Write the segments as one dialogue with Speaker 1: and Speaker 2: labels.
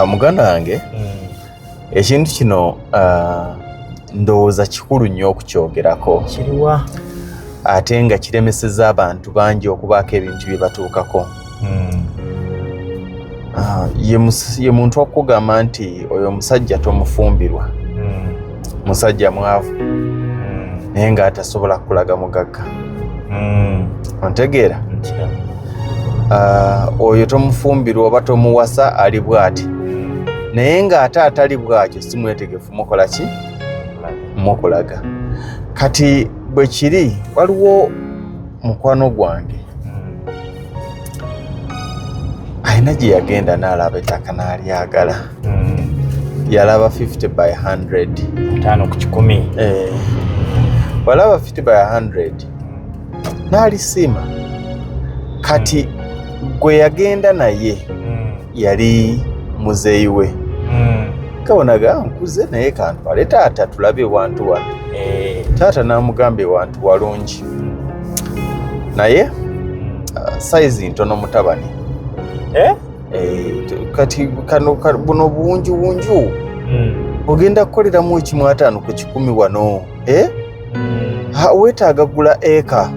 Speaker 1: Muganda wange ekintu kino ndowooza kikulu nnyo okukyogerako
Speaker 2: kiriwa
Speaker 1: ate nga kiremeseza abantu bangi okubaako ebintu bye batuukako. Ye muntu okugamba nti oyo omusajja tomufumbirwa, musajja mwavu naye nga atasobola kulaga mugagga. Ontegeera? Oyo tomufumbirwa oba tomuwasa ali bw'ati naye nga ate atali bw'atyo si mwetegefu mukola ki? Mukulaga. Kati bwe kiri waliwo mukwano gwange alina gye yagenda n'alaba ettaka n'alyagala. Yalaba 50 by 100.
Speaker 2: 5 ku 10.
Speaker 1: Walaba 50 by 100 n'alisiima. Kati gwe yagenda naye yali muzeeyi we. Kabonaga nkuze naye kantwale taata tulabe wantu wano. Taata n'amugamba ewantu walungi naye saizi ntono mutabani. Kati kano buno buwunju ogenda kukoleramu ekimu 5 ku 10 wano. Weetaaga gula eka.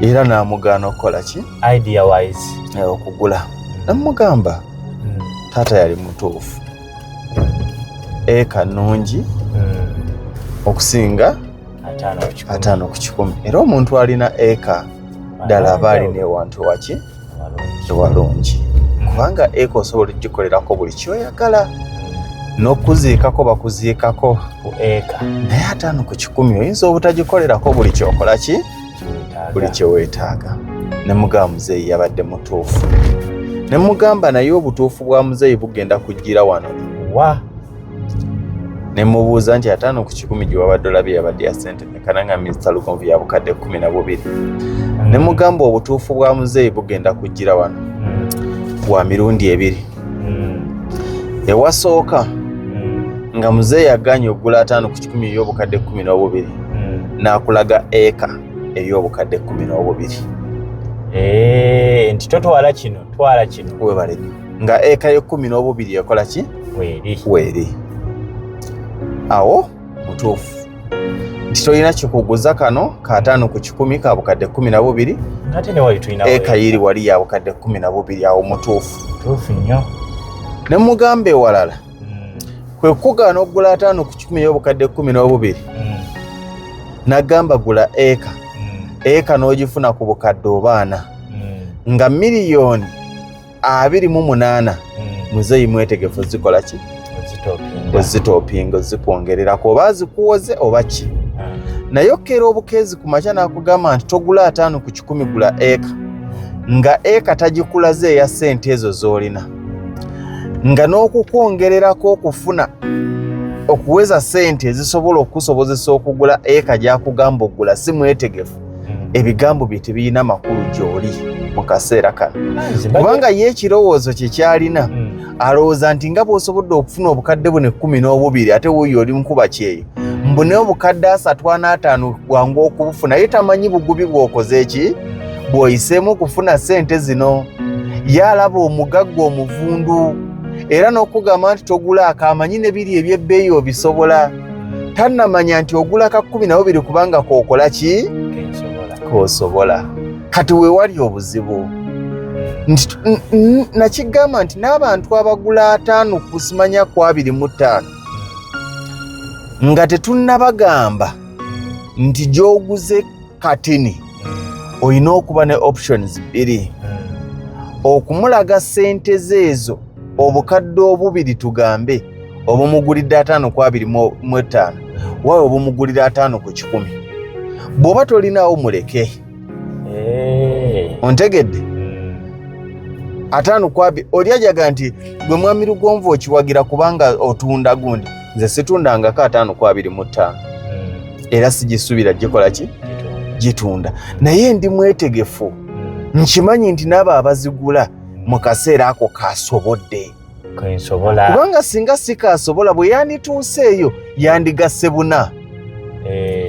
Speaker 1: Era n'amugaana okukola ki?
Speaker 2: Idea wise.
Speaker 1: Okugula. Namugamba taata yali mutuufu. Eka nnungi okusinga 5 ku 10. Era omuntu alina eka ddala aba alina ewantu waki? Ewalungi. Kubanga eka osobola okugikolerako buli kyoyagala. N'okuziikako bakuziikako
Speaker 2: ku eka.
Speaker 1: Naye 5 ku 10 oyinza obutagikolerako buli kyokola ki? Buli kyeweetaaga. Ne mugamba muzeeyi yabadde mutuufu. Ne mugamba naye obutuufu bwa muzeeyi bugenda kujjira wano. Ne mubuuza nti 5 ku 10 gye wabadde olabye yabadde ya ssente mmeka nga minisita Lugonvu ya bukadde 12. Ne mugamba obutuufu bwa muzeeyi bugenda kujjira wano bwa mirundi 2. Ewasooka nga muzeeyi agaanye okugula 5 ku 10 ey'obukadde 12 n'akulaga eka ey'obukadde 12.
Speaker 2: Nti totwala kino twala kino.
Speaker 1: Webale nga eka yo 12 ekola ki? Weeri. Awo mutuufu nti tolina kikuguza kano ka 5 ku 10 ka bukadde 12
Speaker 2: ate ne wali tulina
Speaker 1: eka yiri wali ya bukadde 12. Awo mutuufu
Speaker 2: nnyo.
Speaker 1: Ne mugamba ewalala kwe kugaana okugula 5 ku 10 ey'obukadde 12 n'agamba gula eka. Eka n'ogifuna ku bukadde 4 nga miliyoni 28 muzeeyi mwetegefu zikola ki? Ozitoopinga zikwongererako oba zikuwoze oba ki. Naye okeera obukeezi ku makya n'akugamba nti togula 5 ku 10 gula eka nga eka tagikulaze eya ssente ezo z'olina nga n'okukwongererako okufuna okuweza ssente ezisobola okusobozesa okugula eka gy'akugamba okugula si mwetegefu. Ebigambo bye tebirina makulu gy'oli mu kaseera kano kubanga ye ekirowoozo kye kyalina alowooza nti nga bw'osobodde okufuna obukadde bune 12 ate wuuyo oli nkuba kyeyo mbune obukadde 35 bwangu okubufuna ye tamanyi bugubi bw'okoze eki bw'oyiseemu okufuna ssente zino. Yalaba omugagga omuvundu era n'okugamba nti togula akamanyi ne biri ebyebbeeyi obisobola. Tannamanya nti ogula ka 12 kubanga kookola ki? Kosobola. Kati we wali obuzibu nakigamba nti n'abantu abagula 5 kusimanya ku 25 nga tetunnabagamba nti gy'oguze katini olina okuba ne options 2 okumulaga ssente zeezo obukadde 2 tugambe obumugulidde 5 ku 25 wawe obumugulira 5 ku 10 bw'oba tolinaawo muleke. Ontegedde 5 ku 20 oli ajaga nti gwe mwami Lugonvu okiwagira kubanga otunda gundi nze situndangako 5 ku 25 era sigisuubira gikola ki? Gitunda. Naye ndi mwetegefu nkimanyi nti n'abo abazigula mu kaseera ako kasobodde kubanga singa si kasobola bwe yandituuse eyo yandigasse 4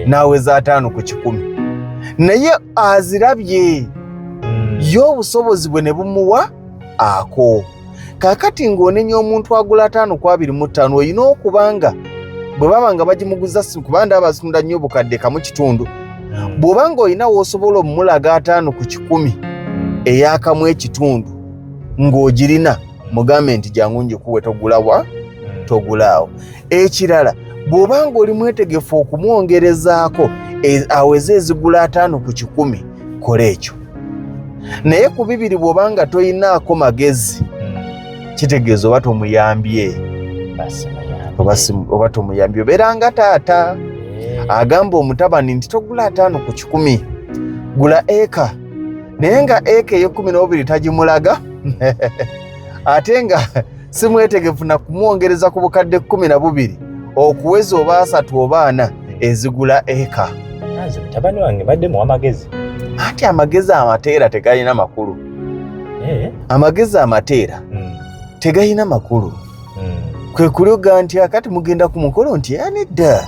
Speaker 1: naweza 5 ku 10 naye azirabye y'obusobozi bwe ne bumuwa ako. Kaakati ng'onenya omuntu agula 5,25 olina okubanga bwe baba nga bagimuguza kubanga abasunda nnyo obukadde kamu kitundu. Bw'obanga olina w'osobola omulaga 5 ku 10 eyakamu ekitundu ng'ogirina mugambe nti jangu njikuwe togulaawo. Ekirala bw'obanga oli mwetegefu okumwongerezaako aweze ezigula 5 ku 10 kola ekyo. Naye ku 2 bw'obanga toyinaako magezi kitegeeza oba tomuyambye oba tomuyambye obeeranga taata agamba omutabani nti togula 5 ku 10 gula eka naye nga eka eyo12 tagimulaga ate nga si mwetegefu na kumwongereza ku bukadde 12 okuweza oba 3 oba 4 ezigula eka.
Speaker 2: Mutabani wange badde muwa magezi.
Speaker 1: Ati amagezi amateera tegalina makulu. Amagezi amateera tegalina makulu. Kwe kulyoga nti akati mugenda ku mukolo nti anedda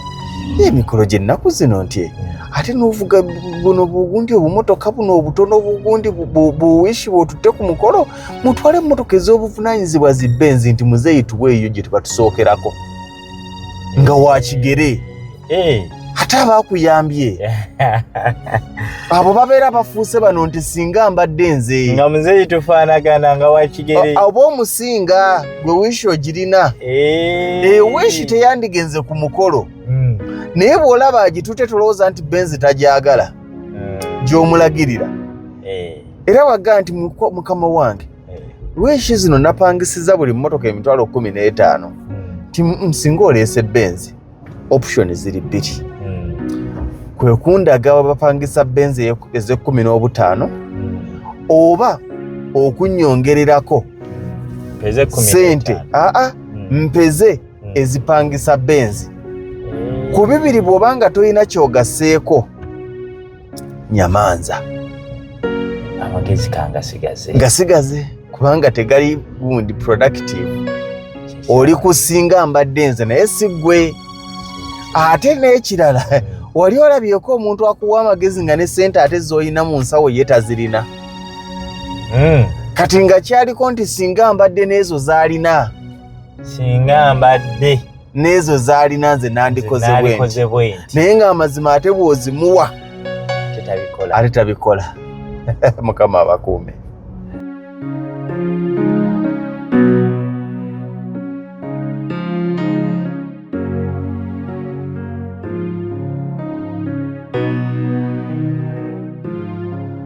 Speaker 1: emikolo gy'ennaku zino nti ate n'ovuga buno bugundi obumotoka buno obutono obugundi buwishi bw'otutte ku mukolo mutwale emmotoka ez'obuvunaanyizibwa zibbenzi nti muzeeyi tuwe eyo gye tubatusookerako nga wakigere ate abaakuyambye abo babeera bafuuse bano nti singa mbadde nze
Speaker 2: nga muzeeyi tufaanagana nga wakigere
Speaker 1: oba omusinga gwe wishi ogirina wishi teyandigenze ku mukolo naye bw'olaba agitutte tolowooza nti benzi tagyagala gy'omulagirira era waga nti mukama wange wishi zino napangisiza buli mmotoka emitwalo 15 ti singa oleese benzi option ziri 2 kwe kundaga bapangisa benzi eze15 oba okunnyongererako sente mpeze ezipangisa benzi ku 2 bw'obanga toyina kyogasseeko nyamanza
Speaker 2: amagezi
Speaker 1: gasigaze kubanga tegali gundi productive oli kusinga mbadde nze naye siggwe ate n'ekirala wali olabyeko omuntu akuwa amagezi nga ne sente ate z'olina mu nsawo ye tazirina kati nga kyaliko nti singa mbadde n'ezo z'alina n'ezo z'alina nze nandikoze bwenti naye ng'amazima ate bw'ozimuwa ate tabikola. Mukama abakuume.